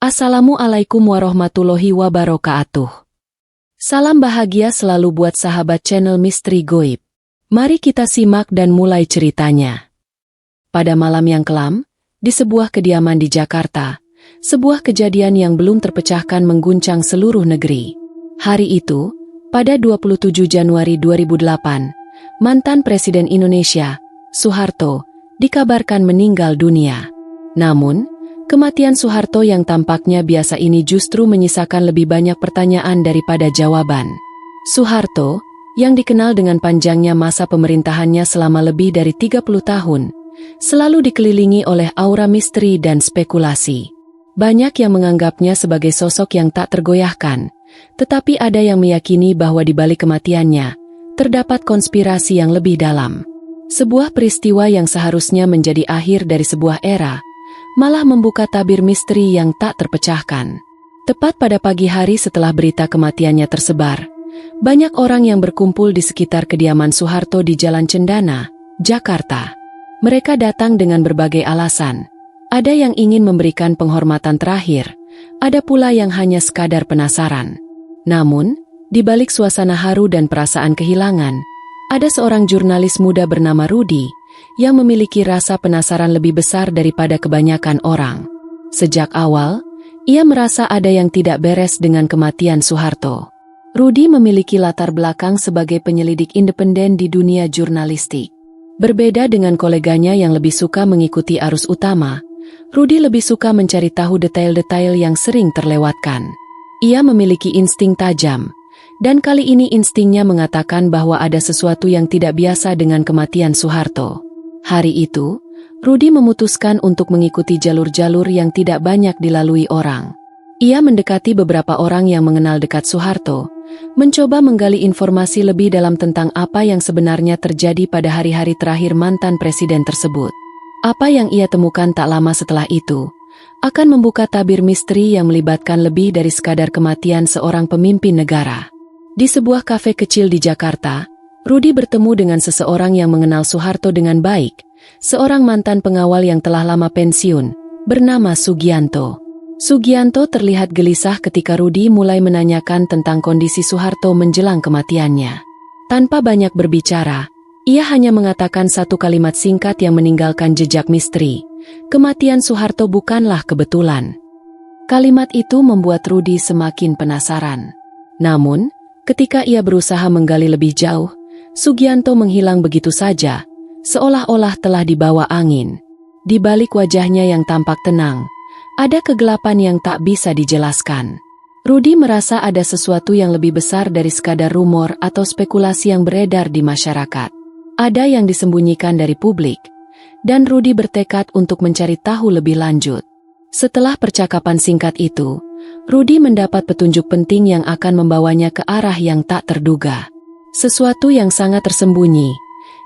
Assalamualaikum warahmatullahi wabarakatuh. Salam bahagia selalu buat sahabat channel Misteri Goib. Mari kita simak dan mulai ceritanya. Pada malam yang kelam, di sebuah kediaman di Jakarta, sebuah kejadian yang belum terpecahkan mengguncang seluruh negeri. Hari itu, pada 27 Januari 2008, mantan Presiden Indonesia, Soeharto, dikabarkan meninggal dunia. Namun, kematian Soeharto yang tampaknya biasa ini justru menyisakan lebih banyak pertanyaan daripada jawaban. Soeharto, yang dikenal dengan panjangnya masa pemerintahannya selama lebih dari 30 tahun, selalu dikelilingi oleh aura misteri dan spekulasi. Banyak yang menganggapnya sebagai sosok yang tak tergoyahkan, tetapi ada yang meyakini bahwa di balik kematiannya, terdapat konspirasi yang lebih dalam. Sebuah peristiwa yang seharusnya menjadi akhir dari sebuah era, malah membuka tabir misteri yang tak terpecahkan. Tepat pada pagi hari setelah berita kematiannya tersebar, banyak orang yang berkumpul di sekitar kediaman Soeharto di Jalan Cendana, Jakarta. Mereka datang dengan berbagai alasan. Ada yang ingin memberikan penghormatan terakhir, ada pula yang hanya sekadar penasaran. Namun, di balik suasana haru dan perasaan kehilangan, ada seorang jurnalis muda bernama Rudy, yang memiliki rasa penasaran lebih besar daripada kebanyakan orang. Sejak awal, ia merasa ada yang tidak beres dengan kematian Soeharto. Rudy memiliki latar belakang sebagai penyelidik independen di dunia jurnalistik. Berbeda dengan koleganya yang lebih suka mengikuti arus utama, Rudy lebih suka mencari tahu detail-detail yang sering terlewatkan. Ia memiliki insting tajam, dan kali ini instingnya mengatakan bahwa ada sesuatu yang tidak biasa dengan kematian Soeharto. Hari itu, Rudy memutuskan untuk mengikuti jalur-jalur yang tidak banyak dilalui orang. Ia mendekati beberapa orang yang mengenal dekat Soeharto, mencoba menggali informasi lebih dalam tentang apa yang sebenarnya terjadi pada hari-hari terakhir mantan presiden tersebut. Apa yang ia temukan tak lama setelah itu, akan membuka tabir misteri yang melibatkan lebih dari sekadar kematian seorang pemimpin negara. Di sebuah kafe kecil di Jakarta, Rudy bertemu dengan seseorang yang mengenal Soeharto dengan baik, seorang mantan pengawal yang telah lama pensiun, bernama Sugianto. Sugianto terlihat gelisah ketika Rudy mulai menanyakan tentang kondisi Soeharto menjelang kematiannya. Tanpa banyak berbicara, ia hanya mengatakan satu kalimat singkat yang meninggalkan jejak misteri. Kematian Soeharto bukanlah kebetulan. Kalimat itu membuat Rudy semakin penasaran. Namun, ketika ia berusaha menggali lebih jauh, Sugianto menghilang begitu saja, seolah-olah telah dibawa angin. Di balik wajahnya yang tampak tenang, ada kegelapan yang tak bisa dijelaskan. Rudy merasa ada sesuatu yang lebih besar dari sekadar rumor atau spekulasi yang beredar di masyarakat. Ada yang disembunyikan dari publik, dan Rudy bertekad untuk mencari tahu lebih lanjut. Setelah percakapan singkat itu, Rudy mendapat petunjuk penting yang akan membawanya ke arah yang tak terduga. Sesuatu yang sangat tersembunyi,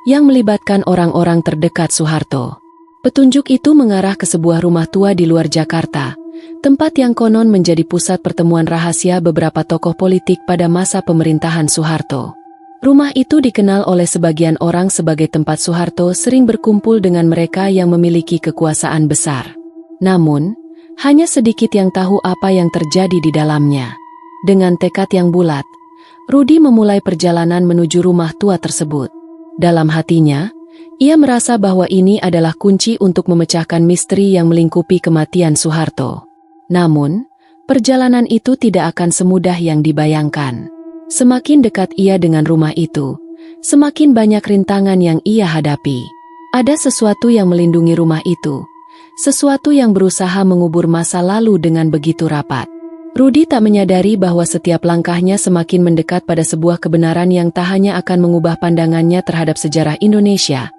yang melibatkan orang-orang terdekat Soeharto. Petunjuk itu mengarah ke sebuah rumah tua di luar Jakarta, tempat yang konon menjadi pusat pertemuan rahasia beberapa tokoh politik pada masa pemerintahan Soeharto. Rumah itu dikenal oleh sebagian orang sebagai tempat Soeharto sering berkumpul dengan mereka yang memiliki kekuasaan besar. Namun, hanya sedikit yang tahu apa yang terjadi di dalamnya. Dengan tekad yang bulat, Rudy memulai perjalanan menuju rumah tua tersebut. Dalam hatinya, ia merasa bahwa ini adalah kunci untuk memecahkan misteri yang melingkupi kematian Soeharto. Namun, perjalanan itu tidak akan semudah yang dibayangkan. Semakin dekat ia dengan rumah itu, semakin banyak rintangan yang ia hadapi. Ada sesuatu yang melindungi rumah itu, sesuatu yang berusaha mengubur masa lalu dengan begitu rapat. Rudy tak menyadari bahwa setiap langkahnya semakin mendekat pada sebuah kebenaran yang tak hanya akan mengubah pandangannya terhadap sejarah Indonesia,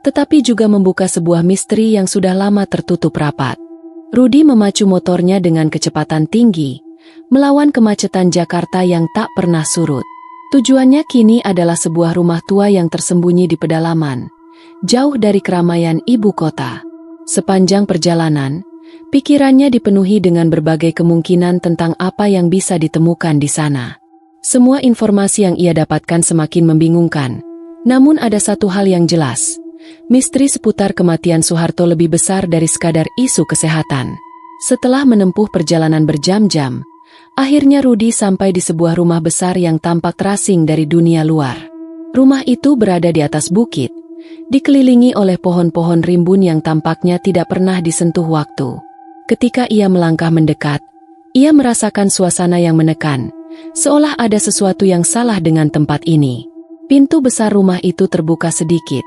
tetapi juga membuka sebuah misteri yang sudah lama tertutup rapat. Rudy memacu motornya dengan kecepatan tinggi, melawan kemacetan Jakarta yang tak pernah surut. Tujuannya kini adalah sebuah rumah tua yang tersembunyi di pedalaman, jauh dari keramaian ibu kota. Sepanjang perjalanan, pikirannya dipenuhi dengan berbagai kemungkinan tentang apa yang bisa ditemukan di sana. Semua informasi yang ia dapatkan semakin membingungkan. Namun ada satu hal yang jelas. Misteri seputar kematian Soeharto lebih besar dari sekadar isu kesehatan. Setelah menempuh perjalanan berjam-jam, akhirnya Rudi sampai di sebuah rumah besar yang tampak terasing dari dunia luar. Rumah itu berada di atas bukit, dikelilingi oleh pohon-pohon rimbun yang tampaknya tidak pernah disentuh waktu. Ketika ia melangkah mendekat, ia merasakan suasana yang menekan, seolah ada sesuatu yang salah dengan tempat ini. Pintu besar rumah itu terbuka sedikit,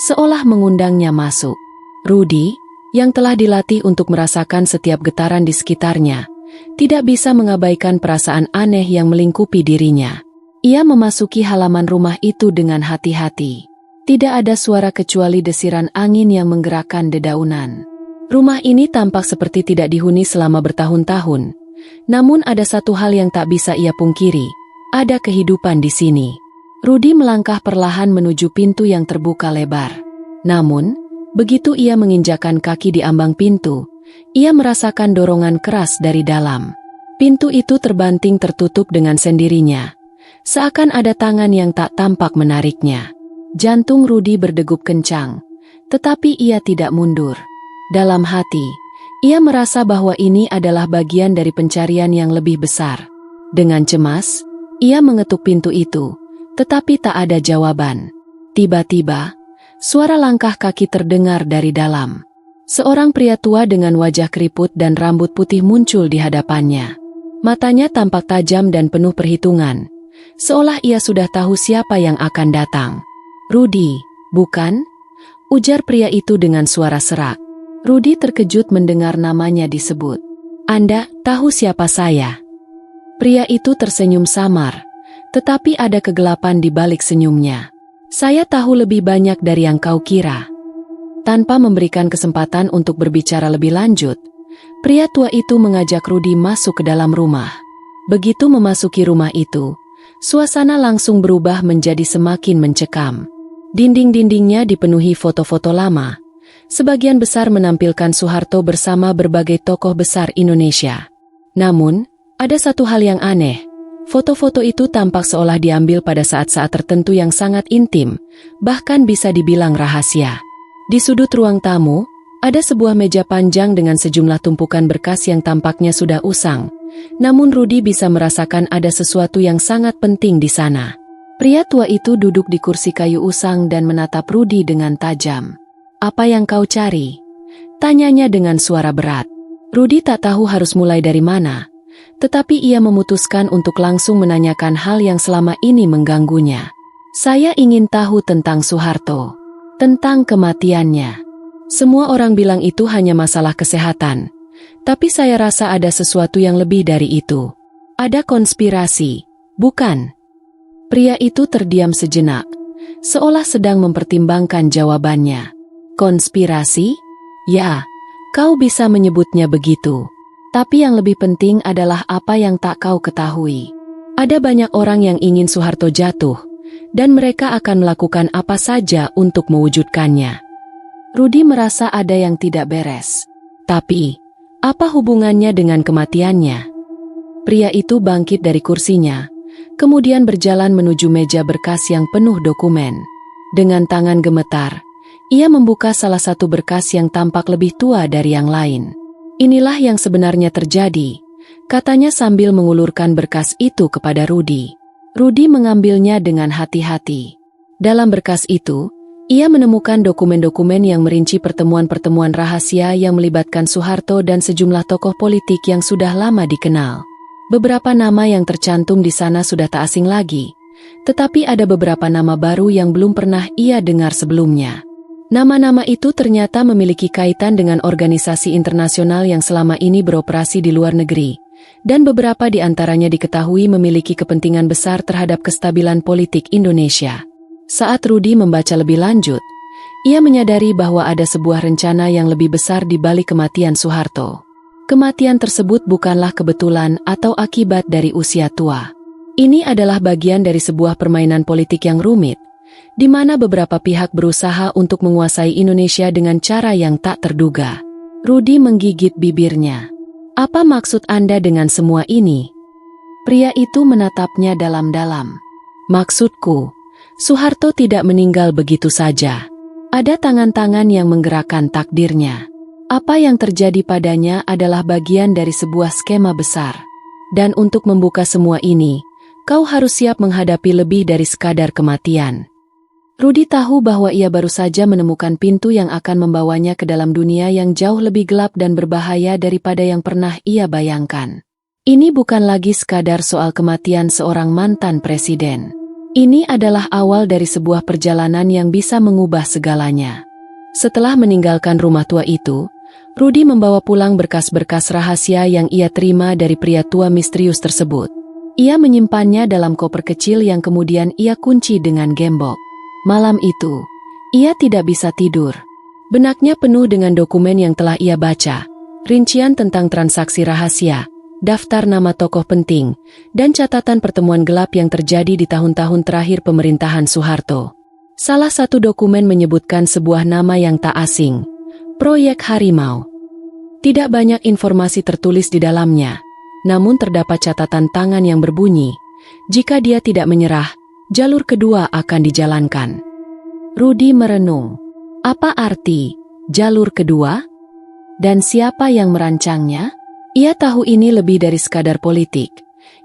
seolah mengundangnya masuk. Rudi, yang telah dilatih untuk merasakan setiap getaran di sekitarnya, tidak bisa mengabaikan perasaan aneh yang melingkupi dirinya. Ia memasuki halaman rumah itu dengan hati-hati. Tidak ada suara kecuali desiran angin yang menggerakkan dedaunan. Rumah ini tampak seperti tidak dihuni selama bertahun-tahun. Namun ada satu hal yang tak bisa ia pungkiri, ada kehidupan di sini. Rudi melangkah perlahan menuju pintu yang terbuka lebar. Namun, begitu ia menginjakkan kaki di ambang pintu, ia merasakan dorongan keras dari dalam. Pintu itu terbanting tertutup dengan sendirinya, seakan ada tangan yang tak tampak menariknya. Jantung Rudi berdegup kencang, tetapi ia tidak mundur. Dalam hati, ia merasa bahwa ini adalah bagian dari pencarian yang lebih besar. Dengan cemas, ia mengetuk pintu itu, tetapi tak ada jawaban. Tiba-tiba, suara langkah kaki terdengar dari dalam. Seorang pria tua dengan wajah keriput dan rambut putih muncul di hadapannya. Matanya tampak tajam dan penuh perhitungan, seolah ia sudah tahu siapa yang akan datang. "Rudi, bukan?" ujar pria itu dengan suara serak. Rudi terkejut mendengar namanya disebut. "Anda tahu siapa saya?" Pria itu tersenyum samar, tetapi ada kegelapan di balik senyumnya. "Saya tahu lebih banyak dari yang kau kira." Tanpa memberikan kesempatan untuk berbicara lebih lanjut, pria tua itu mengajak Rudi masuk ke dalam rumah. Begitu memasuki rumah itu, suasana langsung berubah menjadi semakin mencekam. Dinding-dindingnya dipenuhi foto-foto lama. Sebagian besar menampilkan Soeharto bersama berbagai tokoh besar Indonesia. Namun, ada satu hal yang aneh. Foto-foto itu tampak seolah diambil pada saat-saat tertentu yang sangat intim, bahkan bisa dibilang rahasia. Di sudut ruang tamu, ada sebuah meja panjang dengan sejumlah tumpukan berkas yang tampaknya sudah usang. Namun Rudi bisa merasakan ada sesuatu yang sangat penting di sana. Pria tua itu duduk di kursi kayu usang dan menatap Rudi dengan tajam. "Apa yang kau cari?" tanyanya dengan suara berat. Rudi tak tahu harus mulai dari mana, tetapi ia memutuskan untuk langsung menanyakan hal yang selama ini mengganggunya. "Saya ingin tahu tentang Soeharto. Tentang kematiannya. Semua orang bilang itu hanya masalah kesehatan, tapi saya rasa ada sesuatu yang lebih dari itu. Ada konspirasi, bukan?" Pria itu terdiam sejenak, seolah sedang mempertimbangkan jawabannya. "Konspirasi? Ya, kau bisa menyebutnya begitu. Tapi yang lebih penting adalah apa yang tak kau ketahui. Ada banyak orang yang ingin Soeharto jatuh, dan mereka akan melakukan apa saja untuk mewujudkannya." Rudi merasa ada yang tidak beres. Tapi, apa hubungannya dengan kematiannya? Pria itu bangkit dari kursinya, kemudian berjalan menuju meja berkas yang penuh dokumen. Dengan tangan gemetar, ia membuka salah satu berkas yang tampak lebih tua dari yang lain. "Inilah yang sebenarnya terjadi," katanya sambil mengulurkan berkas itu kepada Rudi. Rudi mengambilnya dengan hati-hati. Dalam berkas itu, ia menemukan dokumen-dokumen yang merinci pertemuan-pertemuan rahasia yang melibatkan Soeharto dan sejumlah tokoh politik yang sudah lama dikenal. Beberapa nama yang tercantum di sana sudah tak asing lagi, tetapi ada beberapa nama baru yang belum pernah ia dengar sebelumnya. Nama-nama itu ternyata memiliki kaitan dengan organisasi internasional yang selama ini beroperasi di luar negeri, dan beberapa di antaranya diketahui memiliki kepentingan besar terhadap kestabilan politik Indonesia. Saat Rudi membaca lebih lanjut, ia menyadari bahwa ada sebuah rencana yang lebih besar di balik kematian Soeharto. Kematian tersebut bukanlah kebetulan atau akibat dari usia tua. Ini adalah bagian dari sebuah permainan politik yang rumit, di mana beberapa pihak berusaha untuk menguasai Indonesia dengan cara yang tak terduga. Rudi menggigit bibirnya. "Apa maksud Anda dengan semua ini?" Pria itu menatapnya dalam-dalam. "Maksudku, Soeharto tidak meninggal begitu saja. Ada tangan-tangan yang menggerakkan takdirnya. Apa yang terjadi padanya adalah bagian dari sebuah skema besar. Dan untuk membuka semua ini, kau harus siap menghadapi lebih dari sekadar kematian. Rudy tahu bahwa ia baru saja menemukan pintu yang akan membawanya ke dalam dunia yang jauh lebih gelap dan berbahaya daripada yang pernah ia bayangkan. Ini bukan lagi sekadar soal kematian seorang mantan presiden. Ini adalah awal dari sebuah perjalanan yang bisa mengubah segalanya. Setelah meninggalkan rumah tua itu, Rudy membawa pulang berkas-berkas rahasia yang ia terima dari pria tua misterius tersebut. Ia menyimpannya dalam koper kecil yang kemudian ia kunci dengan gembok. Malam itu, ia tidak bisa tidur. Benaknya penuh dengan dokumen yang telah ia baca, rincian tentang transaksi rahasia, daftar nama tokoh penting, dan catatan pertemuan gelap yang terjadi di tahun-tahun terakhir pemerintahan Soeharto. Salah satu dokumen menyebutkan sebuah nama yang tak asing, Proyek Harimau. Tidak banyak informasi tertulis di dalamnya, namun terdapat catatan tangan yang berbunyi, jika dia tidak menyerah, jalur kedua akan dijalankan. Rudy merenung. Apa arti jalur kedua? Dan siapa yang merancangnya? Ia tahu ini lebih dari sekadar politik.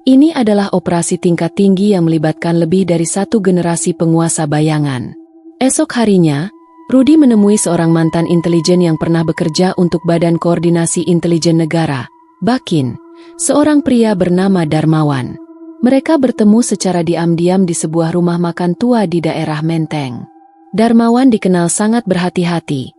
Ini adalah operasi tingkat tinggi yang melibatkan lebih dari satu generasi penguasa bayangan. Esok harinya, Rudy menemui seorang mantan intelijen yang pernah bekerja untuk Badan Koordinasi Intelijen Negara, BAKIN, seorang pria bernama Darmawan. Mereka bertemu secara diam-diam di sebuah rumah makan tua di daerah Menteng. Darmawan dikenal sangat berhati-hati,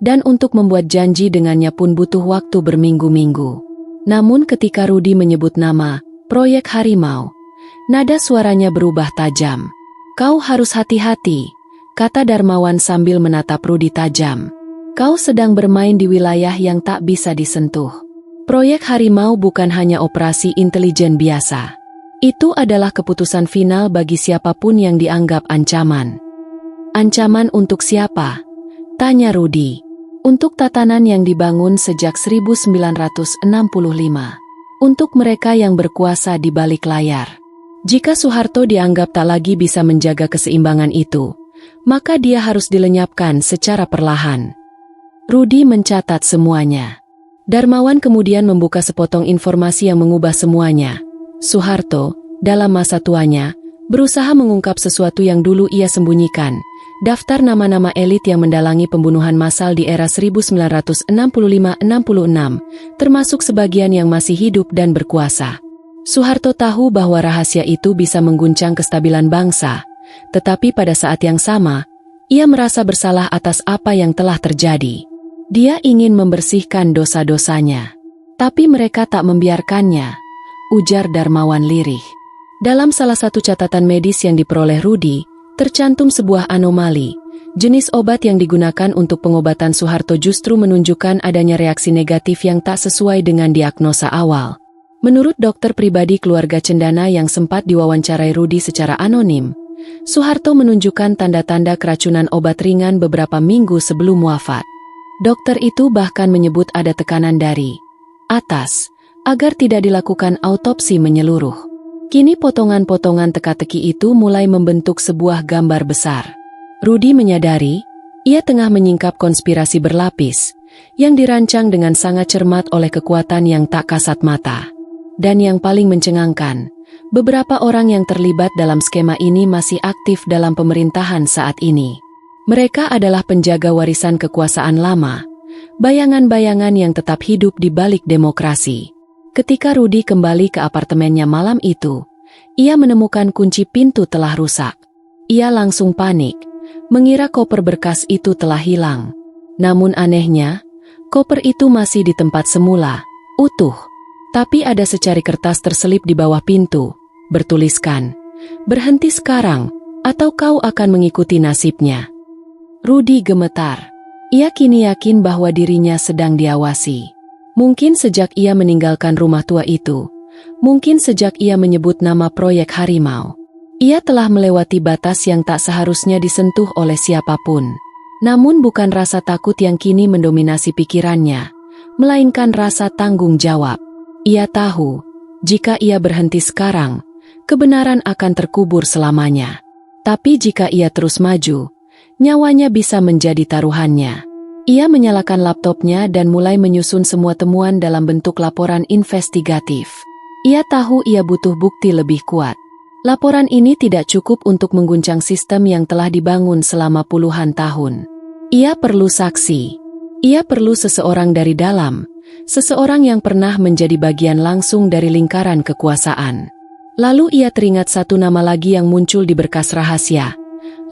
dan untuk membuat janji dengannya pun butuh waktu berminggu-minggu. Namun ketika Rudy menyebut nama Proyek Harimau, nada suaranya berubah tajam. Kau harus hati-hati, kata Darmawan sambil menatap Rudy tajam. Kau sedang bermain di wilayah yang tak bisa disentuh. Proyek Harimau bukan hanya operasi intelijen biasa. Itu adalah keputusan final bagi siapapun yang dianggap ancaman. Ancaman untuk siapa? Tanya Rudy. Untuk tatanan yang dibangun sejak 1965. Untuk mereka yang berkuasa di balik layar. Jika Soeharto dianggap tak lagi bisa menjaga keseimbangan itu, maka dia harus dilenyapkan secara perlahan. Rudy mencatat semuanya. Darmawan kemudian membuka sepotong informasi yang mengubah semuanya. Soeharto, dalam masa tuanya, berusaha mengungkap sesuatu yang dulu ia sembunyikan. Daftar nama-nama elit yang mendalangi pembunuhan massal di era 1965-66, termasuk sebagian yang masih hidup dan berkuasa. Soeharto tahu bahwa rahasia itu bisa mengguncang kestabilan bangsa, tetapi pada saat yang sama, ia merasa bersalah atas apa yang telah terjadi. Dia ingin membersihkan dosa-dosanya. Tapi mereka tak membiarkannya, ujar Darmawan lirih. Dalam salah satu catatan medis yang diperoleh Rudy, tercantum sebuah anomali. Jenis obat yang digunakan untuk pengobatan Soeharto justru menunjukkan adanya reaksi negatif yang tak sesuai dengan diagnosa awal. Menurut dokter pribadi keluarga cendana yang sempat diwawancarai Rudy secara anonim, Soeharto menunjukkan tanda-tanda keracunan obat ringan beberapa minggu sebelum wafat. Dokter itu bahkan menyebut ada tekanan dari atas agar tidak dilakukan autopsi menyeluruh. Kini potongan-potongan teka-teki itu mulai membentuk sebuah gambar besar. Rudy menyadari, ia tengah menyingkap konspirasi berlapis, yang dirancang dengan sangat cermat oleh kekuatan yang tak kasat mata. Dan yang paling mencengangkan, beberapa orang yang terlibat dalam skema ini masih aktif dalam pemerintahan saat ini. Mereka adalah penjaga warisan kekuasaan lama, bayangan-bayangan yang tetap hidup di balik demokrasi. Ketika Rudy kembali ke apartemennya malam itu, ia menemukan kunci pintu telah rusak. Ia langsung panik, mengira koper berkas itu telah hilang. Namun anehnya, koper itu masih di tempat semula, utuh. Tapi ada secari kertas terselip di bawah pintu, bertuliskan, "Berhenti sekarang, atau kau akan mengikuti nasibnya." Rudy gemetar. Ia kini yakin bahwa dirinya sedang diawasi. Mungkin sejak ia meninggalkan rumah tua itu, mungkin sejak ia menyebut nama Proyek Harimau, ia telah melewati batas yang tak seharusnya disentuh oleh siapapun. Namun bukan rasa takut yang kini mendominasi pikirannya, melainkan rasa tanggung jawab. Ia tahu, jika ia berhenti sekarang, kebenaran akan terkubur selamanya. Tapi jika ia terus maju, nyawanya bisa menjadi taruhannya. Ia menyalakan laptopnya dan mulai menyusun semua temuan dalam bentuk laporan investigatif. Ia tahu ia butuh bukti lebih kuat. Laporan ini tidak cukup untuk mengguncang sistem yang telah dibangun selama puluhan tahun. Ia perlu saksi. Ia perlu seseorang dari dalam, seseorang yang pernah menjadi bagian langsung dari lingkaran kekuasaan. Lalu ia teringat satu nama lagi yang muncul di berkas rahasia.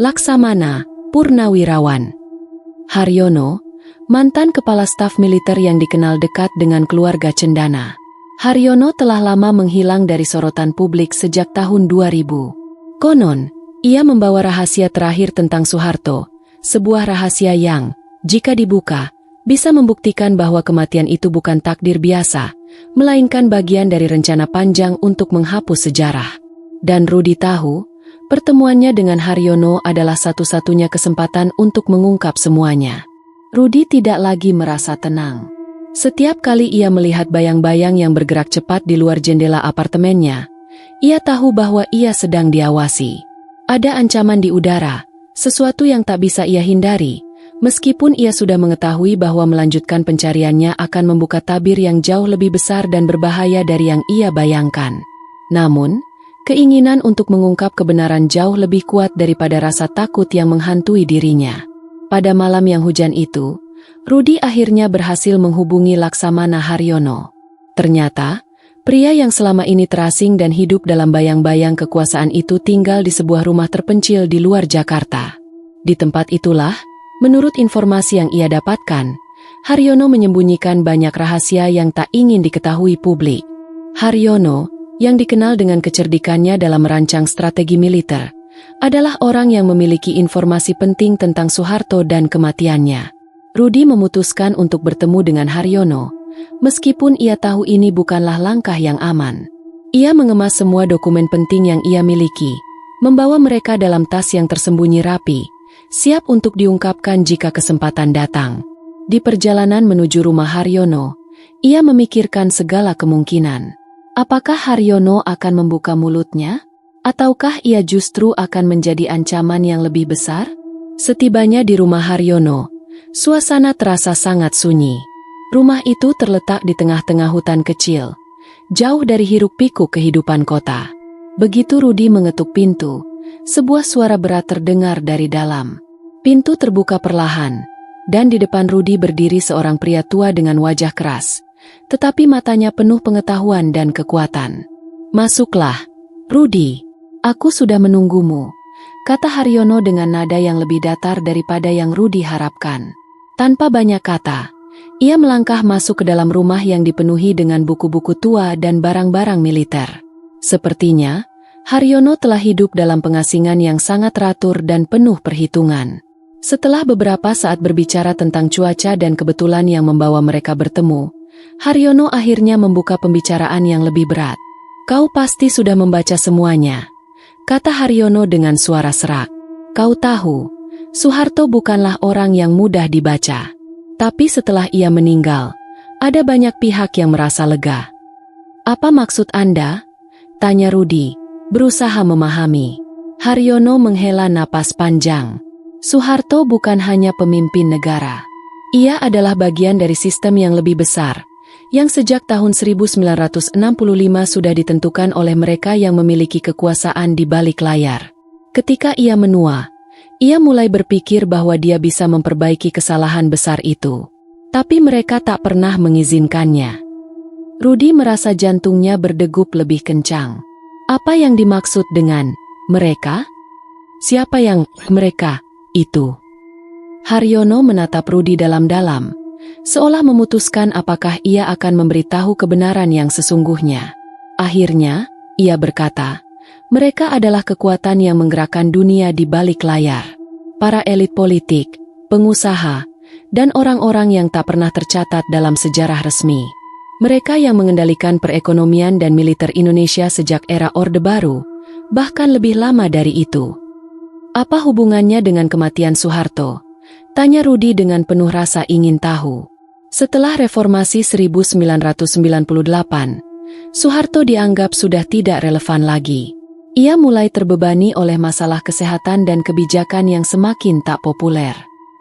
Laksamana Purnawirawan. Haryono, mantan kepala staf militer yang dikenal dekat dengan keluarga Cendana. Haryono telah lama menghilang dari sorotan publik sejak tahun 2000. Konon, ia membawa rahasia terakhir tentang Soeharto, sebuah rahasia yang, jika dibuka, bisa membuktikan bahwa kematian itu bukan takdir biasa, melainkan bagian dari rencana panjang untuk menghapus sejarah. Dan Rudi tahu, pertemuannya dengan Haryono adalah satu-satunya kesempatan untuk mengungkap semuanya. Rudi tidak lagi merasa tenang. Setiap kali ia melihat bayang-bayang yang bergerak cepat di luar jendela apartemennya, ia tahu bahwa ia sedang diawasi. Ada ancaman di udara, sesuatu yang tak bisa ia hindari, meskipun ia sudah mengetahui bahwa melanjutkan pencariannya akan membuka tabir yang jauh lebih besar dan berbahaya dari yang ia bayangkan. Namun, keinginan untuk mengungkap kebenaran jauh lebih kuat daripada rasa takut yang menghantui dirinya. Pada malam yang hujan itu, Rudi akhirnya berhasil menghubungi Laksamana Haryono. Ternyata, pria yang selama ini terasing dan hidup dalam bayang-bayang kekuasaan itu tinggal di sebuah rumah terpencil di luar Jakarta. Di tempat itulah, menurut informasi yang ia dapatkan, Haryono menyembunyikan banyak rahasia yang tak ingin diketahui publik. Haryono, yang dikenal dengan kecerdikannya dalam merancang strategi militer, adalah orang yang memiliki informasi penting tentang Soeharto dan kematiannya. Rudi memutuskan untuk bertemu dengan Haryono, meskipun ia tahu ini bukanlah langkah yang aman. Ia mengemas semua dokumen penting yang ia miliki, membawa mereka dalam tas yang tersembunyi rapi, siap untuk diungkapkan jika kesempatan datang. Di perjalanan menuju rumah Haryono, ia memikirkan segala kemungkinan. Apakah Haryono akan membuka mulutnya? Ataukah ia justru akan menjadi ancaman yang lebih besar? Setibanya di rumah Haryono, suasana terasa sangat sunyi. Rumah itu terletak di tengah-tengah hutan kecil, jauh dari hiruk-pikuk kehidupan kota. Begitu Rudi mengetuk pintu, sebuah suara berat terdengar dari dalam. Pintu terbuka perlahan, dan di depan Rudi berdiri seorang pria tua dengan wajah keras, tetapi matanya penuh pengetahuan dan kekuatan. "Masuklah, Rudi. Aku sudah menunggumu," kata Haryono dengan nada yang lebih datar daripada yang Rudi harapkan. Tanpa banyak kata, ia melangkah masuk ke dalam rumah yang dipenuhi dengan buku-buku tua dan barang-barang militer. Sepertinya, Haryono telah hidup dalam pengasingan yang sangat teratur dan penuh perhitungan. Setelah beberapa saat berbicara tentang cuaca dan kebetulan yang membawa mereka bertemu, Haryono akhirnya membuka pembicaraan yang lebih berat. "Kau pasti sudah membaca semuanya," kata Haryono dengan suara serak. "Kau tahu, Soeharto bukanlah orang yang mudah dibaca. Tapi setelah ia meninggal, ada banyak pihak yang merasa lega." "Apa maksud Anda?" tanya Rudi, berusaha memahami. Haryono menghela napas panjang. Soeharto bukan hanya pemimpin negara. Ia adalah bagian dari sistem yang lebih besar, yang sejak tahun 1965 sudah ditentukan oleh mereka yang memiliki kekuasaan di balik layar. Ketika ia menua, ia mulai berpikir bahwa dia bisa memperbaiki kesalahan besar itu. Tapi mereka tak pernah mengizinkannya. Rudi merasa jantungnya berdegup lebih kencang. Apa yang dimaksud dengan mereka? Siapa yang mereka itu? Haryono menatap Rudi dalam-dalam, seolah memutuskan apakah ia akan memberitahu kebenaran yang sesungguhnya. Akhirnya, ia berkata, "Mereka adalah kekuatan yang menggerakkan dunia di balik layar. Para elit politik, pengusaha, dan orang-orang yang tak pernah tercatat dalam sejarah resmi. Mereka yang mengendalikan perekonomian dan militer Indonesia sejak era Orde Baru, bahkan lebih lama dari itu." "Apa hubungannya dengan kematian Soeharto?" tanya Rudi dengan penuh rasa ingin tahu. Setelah reformasi 1998, Soeharto dianggap sudah tidak relevan lagi. Ia mulai terbebani oleh masalah kesehatan dan kebijakan yang semakin tak populer.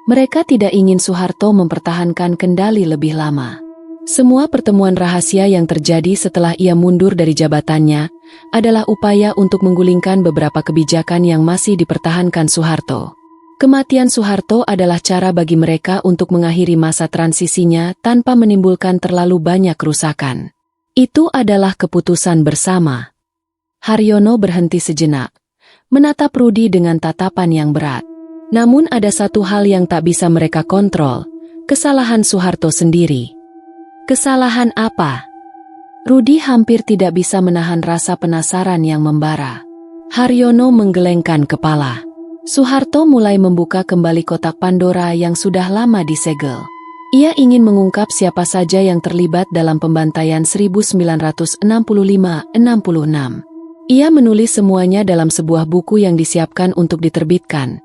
Mereka tidak ingin Soeharto mempertahankan kendali lebih lama. Semua pertemuan rahasia yang terjadi setelah ia mundur dari jabatannya adalah upaya untuk menggulingkan beberapa kebijakan yang masih dipertahankan Soeharto. Kematian Soeharto adalah cara bagi mereka untuk mengakhiri masa transisinya tanpa menimbulkan terlalu banyak kerusakan. Itu adalah keputusan bersama. Haryono berhenti sejenak, menatap Rudi dengan tatapan yang berat. Namun ada satu hal yang tak bisa mereka kontrol, kesalahan Soeharto sendiri. Kesalahan apa? Rudi hampir tidak bisa menahan rasa penasaran yang membara. Haryono menggelengkan kepala. Soeharto mulai membuka kembali kotak Pandora yang sudah lama disegel. Ia ingin mengungkap siapa saja yang terlibat dalam pembantaian 1965-66. Ia menulis semuanya dalam sebuah buku yang disiapkan untuk diterbitkan,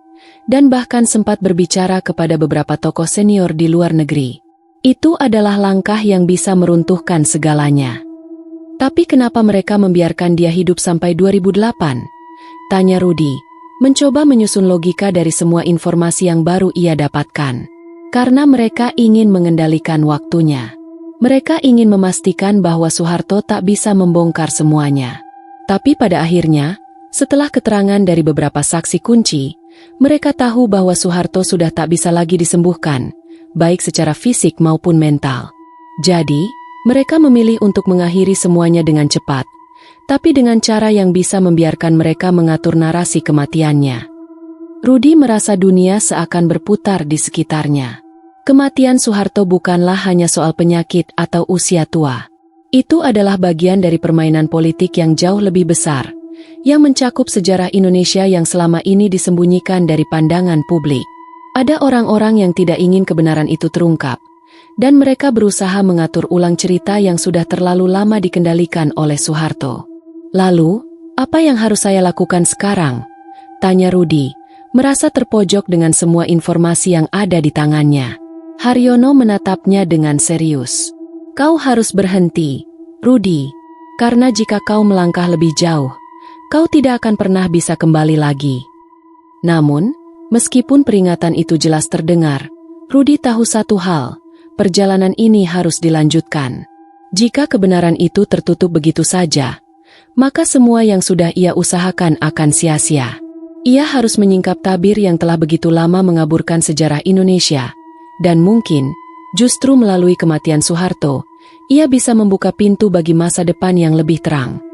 dan bahkan sempat berbicara kepada beberapa tokoh senior di luar negeri. Itu adalah langkah yang bisa meruntuhkan segalanya. Tapi kenapa mereka membiarkan dia hidup sampai 2008? Tanya Rudi, mencoba menyusun logika dari semua informasi yang baru ia dapatkan. Karena mereka ingin mengendalikan waktunya. Mereka ingin memastikan bahwa Soeharto tak bisa membongkar semuanya. Tapi pada akhirnya, setelah keterangan dari beberapa saksi kunci, mereka tahu bahwa Soeharto sudah tak bisa lagi disembuhkan, baik secara fisik maupun mental. Jadi, mereka memilih untuk mengakhiri semuanya dengan cepat, tapi dengan cara yang bisa membiarkan mereka mengatur narasi kematiannya. Rudi merasa dunia seakan berputar di sekitarnya. Kematian Soeharto bukanlah hanya soal penyakit atau usia tua. Itu adalah bagian dari permainan politik yang jauh lebih besar, yang mencakup sejarah Indonesia yang selama ini disembunyikan dari pandangan publik. Ada orang-orang yang tidak ingin kebenaran itu terungkap, dan mereka berusaha mengatur ulang cerita yang sudah terlalu lama dikendalikan oleh Soeharto. Lalu, apa yang harus saya lakukan sekarang? Tanya Rudi, merasa terpojok dengan semua informasi yang ada di tangannya. Haryono menatapnya dengan serius. Kau harus berhenti, Rudi, karena jika kau melangkah lebih jauh, kau tidak akan pernah bisa kembali lagi. Namun, meskipun peringatan itu jelas terdengar, Rudi tahu satu hal, perjalanan ini harus dilanjutkan. Jika kebenaran itu tertutup begitu saja, maka semua yang sudah ia usahakan akan sia-sia. Ia harus menyingkap tabir yang telah begitu lama mengaburkan sejarah Indonesia, dan mungkin, justru melalui kematian Soeharto, ia bisa membuka pintu bagi masa depan yang lebih terang.